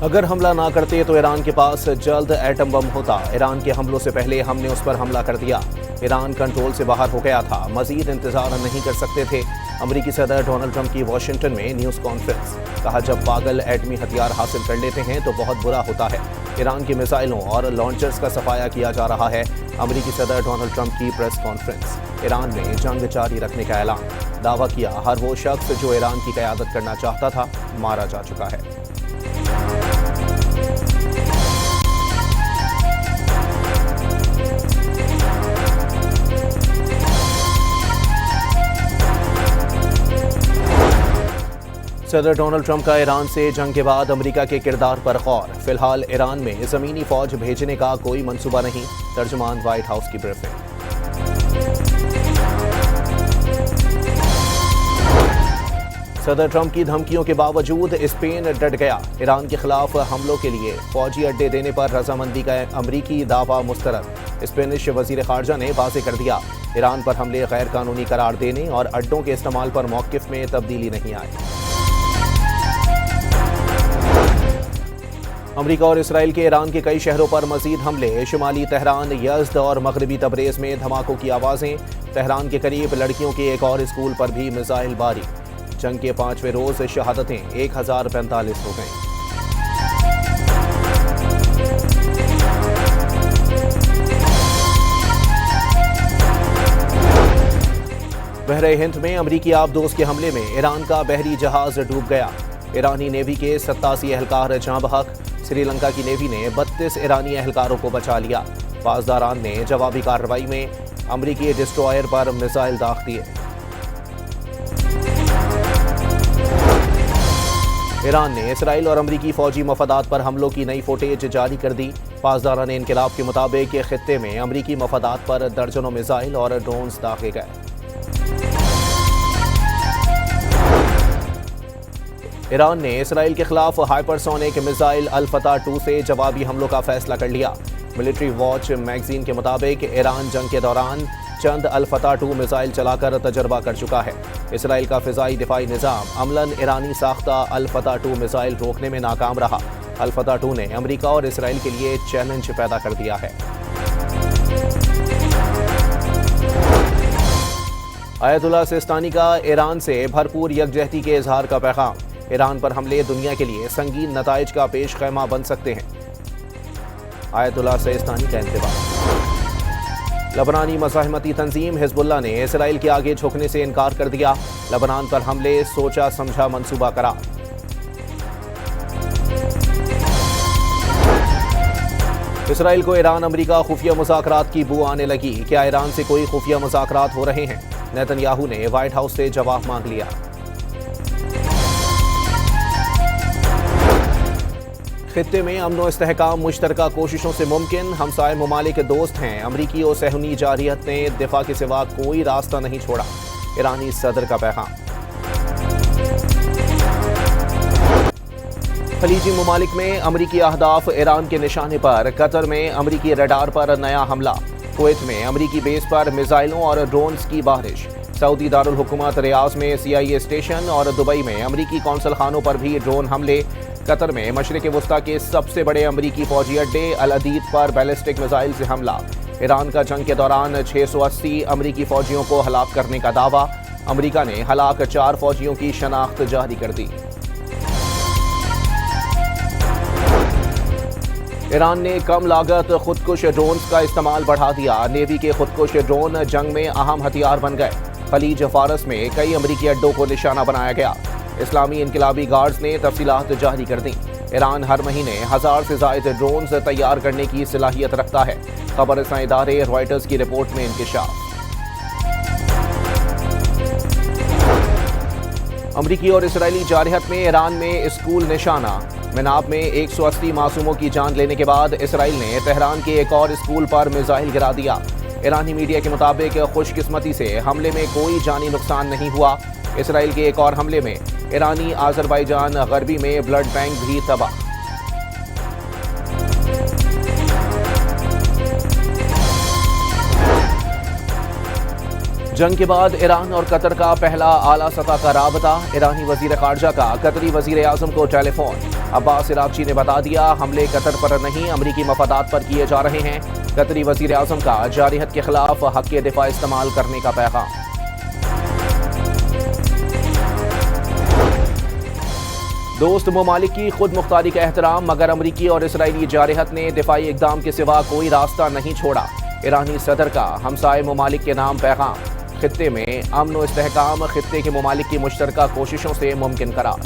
اگر حملہ نہ کرتے تو ایران کے پاس جلد ایٹم بم ہوتا۔ ایران کے حملوں سے پہلے ہم نے اس پر حملہ کر دیا۔ ایران کنٹرول سے باہر ہو گیا تھا، مزید انتظار نہیں کر سکتے تھے۔ امریکی صدر ڈونلڈ ٹرمپ کی واشنگٹن میں نیوز کانفرنس۔ کہا جب پاگل ایٹمی ہتھیار حاصل کر لیتے ہیں تو بہت برا ہوتا ہے۔ ایران کی میزائلوں اور لانچرز کا صفایا کیا جا رہا ہے۔ امریکی صدر ڈونلڈ ٹرمپ کی پریس کانفرنس۔ ایران میں جنگ جاری رکھنے کا اعلان۔ دعویٰ کیا ہر وہ شخص جو ایران کی قیادت کرنا چاہتا تھا مارا جا چکا ہے۔ صدر ڈونلڈ ٹرمپ کا ایران سے جنگ کے بعد امریکہ کے کردار پر غور۔ فی الحال ایران میں زمینی فوج بھیجنے کا کوئی منصوبہ نہیں، ترجمان وائٹ ہاؤس کی بریفنگ۔ صدر ٹرمپ کی دھمکیوں کے باوجود اسپین ڈٹ گیا۔ ایران کے خلاف حملوں کے لیے فوجی اڈے دینے پر رضامندی کا امریکی دعویٰ مسترد۔ اسپینش وزیر خارجہ نے واضح کر دیا، ایران پر حملے غیر قانونی قرار دینے اور اڈوں کے استعمال پر موقف میں تبدیلی نہیں آئی۔ امریکہ اور اسرائیل کے ایران کے کئی شہروں پر مزید حملے۔ شمالی تہران، یزد اور مغربی تبریز میں دھماکوں کی آوازیں۔ تہران کے قریب لڑکیوں کے ایک اور اسکول پر بھی میزائل باری۔ جنگ کے 5ویں روز شہادتیں 1045 ہو گئیں۔ بحر ہند میں امریکی آبدوز کے حملے میں ایران کا بحری جہاز ڈوب گیا۔ ایرانی نیوی کے 87 اہلکار جاں بحق۔ سری لنکا کی نیوی نے 32 ایرانی اہلکاروں کو بچا لیا۔ پاسداران نے جوابی کارروائی میں امریکی ڈسٹرائر پر میزائل داغ دیے۔ ایران نے اسرائیل اور امریکی فوجی مفادات پر حملوں کی نئی فوٹیج جاری کر دی۔ پاسداران انقلاب کے مطابق خطے میں امریکی مفادات پر درجنوں میزائل اور ڈرونز داغے گئے۔ ایران نے اسرائیل کے خلاف ہائپرسونک میزائل الفتح 2 سے جوابی حملوں کا فیصلہ کر لیا۔ ملٹری واچ میگزین کے مطابق ایران جنگ کے دوران چند الفتح 2 میزائل چلا کر تجربہ کر چکا ہے۔ اسرائیل کا فضائی دفاعی نظام عملاً ایرانی ساختہ الفتح 2 میزائل روکنے میں ناکام رہا۔ الفتح 2 نے امریکہ اور اسرائیل کے لیے چیلنج پیدا کر دیا ہے۔ آیت اللہ سیستانی کا ایران سے بھرپور یکجہتی کے اظہار کا پیغام۔ ایران پر حملے دنیا کے لیے سنگین نتائج کا پیش خیمہ بن سکتے ہیں۔ آیت اللہ سیستانی کا انتباہ۔ لبنانی مزاحمتی تنظیم حزب اللہ نے اسرائیل کے آگے جھکنے سے انکار کر دیا۔ لبنان پر حملے سوچا سمجھا منصوبہ قرار۔ اسرائیل کو ایران امریکہ خفیہ مذاکرات کی بو آنے لگی۔ کیا ایران سے کوئی خفیہ مذاکرات ہو رہے ہیں؟ نیتن یاہو نے وائٹ ہاؤس سے جواب مانگ لیا۔ خطے میں امن و استحکام مشترکہ کوششوں سے ممکن۔ ہمسائے ممالک دوست ہیں۔ امریکی و صہیونی جارحیت نے دفاع کے سوا کوئی راستہ نہیں چھوڑا۔ ایرانی صدر کا پیغام۔ خلیجی ممالک میں امریکی اہداف ایران کے نشانے پر۔ قطر میں امریکی ریڈار پر نیا حملہ۔ کویت میں امریکی بیس پر میزائلوں اور ڈرونز کی بارش۔ سعودی دارالحکومت ریاض میں CIA اسٹیشن اور دبئی میں امریکی قونصل خانوں پر بھی ڈرون حملے۔ قطر میں مشرق وسطیٰ کے سب سے بڑے امریکی فوجی اڈے العدید پر بیلسٹک میزائل سے حملہ۔ ایران کا جنگ کے دوران 680 امریکی فوجیوں کو ہلاک کرنے کا دعویٰ۔ امریکہ نے ہلاک 4 فوجیوں کی شناخت جاری کر دی۔ ایران نے کم لاگت خودکش ڈرونز کا استعمال بڑھا دیا۔ نیوی کے خودکش ڈرون جنگ میں اہم ہتھیار بن گئے۔ خلیج فارس میں کئی امریکی اڈوں کو نشانہ بنایا گیا۔ اسلامی انقلابی گارڈز نے تفصیلات جاری کر دیں۔ ایران ہر مہینے 1000 سے زائد ڈرونز تیار کرنے کی صلاحیت رکھتا ہے۔ خبر رساں ادارے رائٹرز کی رپورٹ میں انکشاف۔ امریکی اور اسرائیلی جارحیت میں ایران میں اسکول نشانہ۔ مناب میں 180 معصوموں کی جان لینے کے بعد اسرائیل نے تہران کے ایک اور اسکول پر میزائل گرا دیا۔ ایرانی میڈیا کے مطابق خوش قسمتی سے حملے میں کوئی جانی نقصان نہیں ہوا۔ اسرائیل کے ایک اور حملے میں ایرانی آذربائیجان غربی میں بلڈ بینک بھی تباہ۔ جنگ کے بعد ایران اور قطر کا پہلا اعلیٰ سطح کا رابطہ، ایرانی وزیر خارجہ کا قطری وزیر اعظم کو ٹیلی فون۔ عباس عراقچی نے بتا دیا حملے قطر پر نہیں امریکی مفادات پر کیے جا رہے ہیں۔ قطری وزیر اعظم کا جارحیت کے خلاف حق دفاع استعمال کرنے کا پیغام۔ دوست ممالک کی خود مختاری کا احترام، مگر امریکی اور اسرائیلی جارحیت نے دفاعی اقدام کے سوا کوئی راستہ نہیں چھوڑا۔ ایرانی صدر کا ہمسائے ممالک کے نام پیغام۔ خطے میں امن و استحکام خطے کے ممالک کی مشترکہ کوششوں سے ممکن قرار۔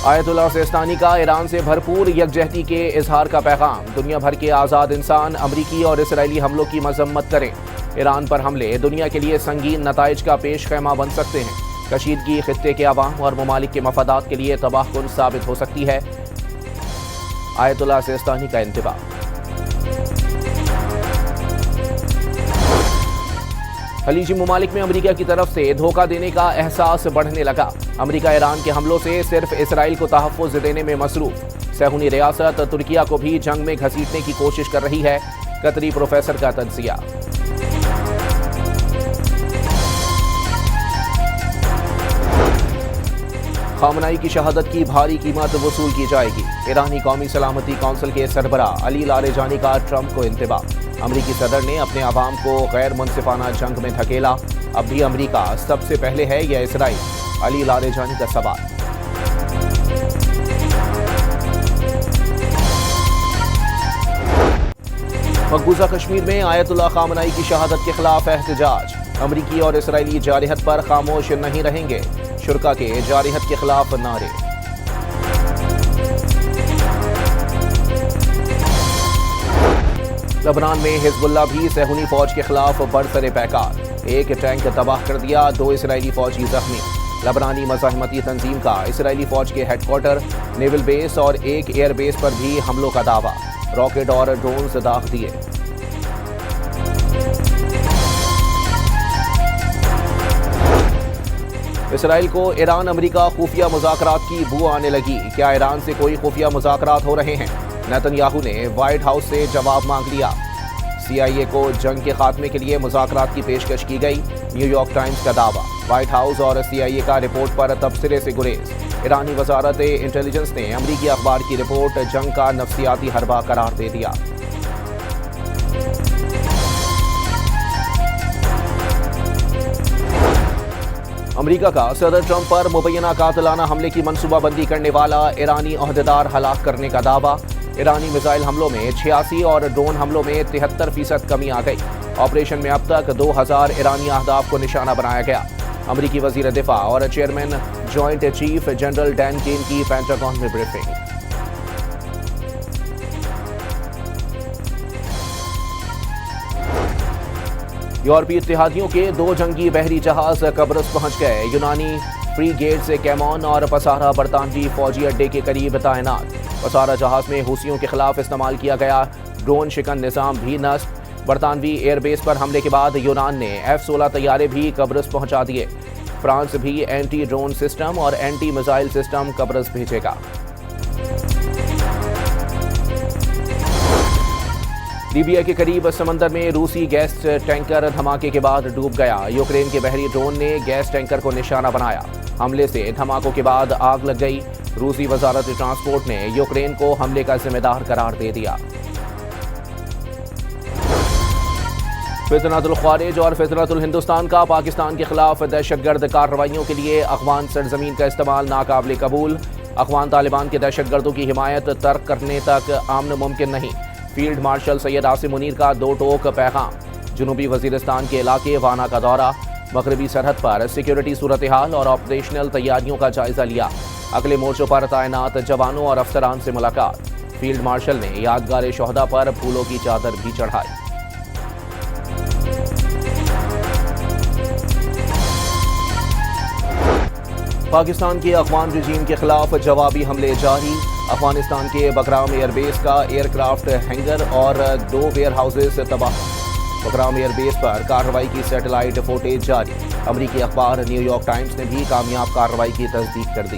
آیت اللہ سیستانی کا ایران سے بھرپور یکجہتی کے اظہار کا پیغام۔ دنیا بھر کے آزاد انسان امریکی اور اسرائیلی حملوں کی مذمت کریں۔ ایران پر حملے دنیا کے لیے سنگین نتائج کا پیش خیمہ بن سکتے ہیں۔ کشیدگی خطے کے عوام اور ممالک کے مفادات کے لیے تباہ کن ثابت ہو سکتی ہے۔ آیت اللہ سیستانی کا انتباہ۔ خلیجی ممالک میں امریکہ کی طرف سے دھوکہ دینے کا احساس بڑھنے لگا۔ امریکہ ایران کے حملوں سے صرف اسرائیل کو تحفظ دینے میں مصروف۔ صہیونی ریاست ترکیہ کو بھی جنگ میں گھسیٹنے کی کوشش کر رہی ہے۔ قطری پروفیسر کا تجزیہ۔ خامنائی کی شہادت کی بھاری قیمت وصول کی جائے گی۔ ایرانی قومی سلامتی کونسل کے سربراہ علی لاریجانی کا ٹرمپ کو انتباہ۔ امریکی صدر نے اپنے عوام کو غیر منصفانہ جنگ میں دھکیلا۔ اب بھی امریکہ سب سے پہلے ہے یا اسرائیل؟ علی لاریجانی کا سوال۔ مقبوضہ کشمیر میں آیت اللہ خامنائی کی شہادت کے خلاف احتجاج۔ امریکی اور اسرائیلی جارحیت پر خاموش نہیں رہیں گے۔ شرکا کے جارحیت کے خلاف نعرے۔ لبنان میں حزب اللہ بھی صہیونی فوج کے خلاف برسر پیکار۔ ایک ٹینک تباہ کر دیا، 2 اسرائیلی فوجی زخمی۔ لبنانی مزاحمتی تنظیم کا اسرائیلی فوج کے ہیڈ کوارٹر، نیول بیس اور ایک ایئر بیس پر بھی حملوں کا دعویٰ۔ راکٹ اور ڈرونز داغ دیے۔ اسرائیل کو ایران امریکہ خفیہ مذاکرات کی بو آنے لگی۔ کیا ایران سے کوئی خفیہ مذاکرات ہو رہے ہیں؟ نیتن یاہو نے وائٹ ہاؤس سے جواب مانگ لیا۔ سی آئی اے کو جنگ کے خاتمے کے لیے مذاکرات کی پیشکش کی گئی۔ نیو یارک ٹائمز کا دعویٰ۔ وائٹ ہاؤس اور سی آئی اے کا رپورٹ پر تبصرے سے گریز۔ ایرانی وزارت انٹیلیجنس نے امریکی اخبار کی رپورٹ جنگ کا نفسیاتی حربہ قرار دے دیا۔ امریکہ کا صدر ٹرمپ پر مبینہ قاتلانہ حملے کی منصوبہ بندی کرنے والا ایرانی عہدیدار ہلاک کرنے کا دعویٰ۔ ایرانی میزائل حملوں میں 86 اور ڈرون حملوں میں 73% کمی آ گئی۔ آپریشن میں اب تک 2000 ایرانی اہداف کو نشانہ بنایا گیا۔ امریکی وزیر دفاع اور chairman joint chief general Dan Caine کی پینٹاگون میں بریفنگ۔ یورپی اتحادیوں کے 2 جنگی بحری جہاز قبرص پہنچ گئے۔ یونانی فری گیٹ سے کیمون اور پسارا برطانوی فوجی اڈے کے قریب تعینات۔ پسارا جہاز میں حوثیوں کے خلاف استعمال کیا گیا ڈرون شکن نظام بھی نصب۔ برطانوی ایئر بیس پر حملے کے بعد یونان نے F-16 طیارے بھی قبرص پہنچا دیے۔ فرانس بھی اینٹی ڈرون سسٹم اور اینٹی میزائل سسٹم قبرص بھیجے گا۔ لیبیا کے قریب سمندر میں روسی گیس ٹینکر دھماکے کے بعد ڈوب گیا۔ یوکرین کے بحری ڈرون نے گیس ٹینکر کو نشانہ بنایا۔ حملے سے دھماکوں کے بعد آگ لگ گئی۔ روسی وزارت ٹرانسپورٹ نے یوکرین کو حملے کا ذمہ دار قرار دے دیا۔ فتنۃ الخوارج اور فتنۃ الہندوستان کا پاکستان کے خلاف دہشت گرد کارروائیوں کے لیے افغان سرزمین کا استعمال ناقابل قبول۔ افغان طالبان کے دہشت گردوں کی حمایت ترک کرنے تک امن ممکن نہیں۔ فیلڈ مارشل سید عاصم منیر کا 2 ٹوک پیغام۔ جنوبی وزیرستان کے علاقے وانا کا دورہ۔ مغربی سرحد پر سیکیورٹی صورتحال اور آپریشنل تیاریوں کا جائزہ لیا۔ اگلے مورچوں پر تعینات جوانوں اور افسران سے ملاقات۔ فیلڈ مارشل نے یادگار شہداء پر پھولوں کی چادر بھی چڑھائی۔ پاکستان کے افغان رجیم کے خلاف جوابی حملے جاری۔ افغانستان کے بگرام ایئر بیس کا ایئر کرافٹ ہینگر اور 2 ویئر ہاؤسز تباہ۔ بگرام ایئر بیس پر کارروائی کی سیٹلائٹ فوٹیج جاری۔ امریکی اخبار نیو یارک ٹائمز نے بھی کامیاب کارروائی کی تصدیق کر دی۔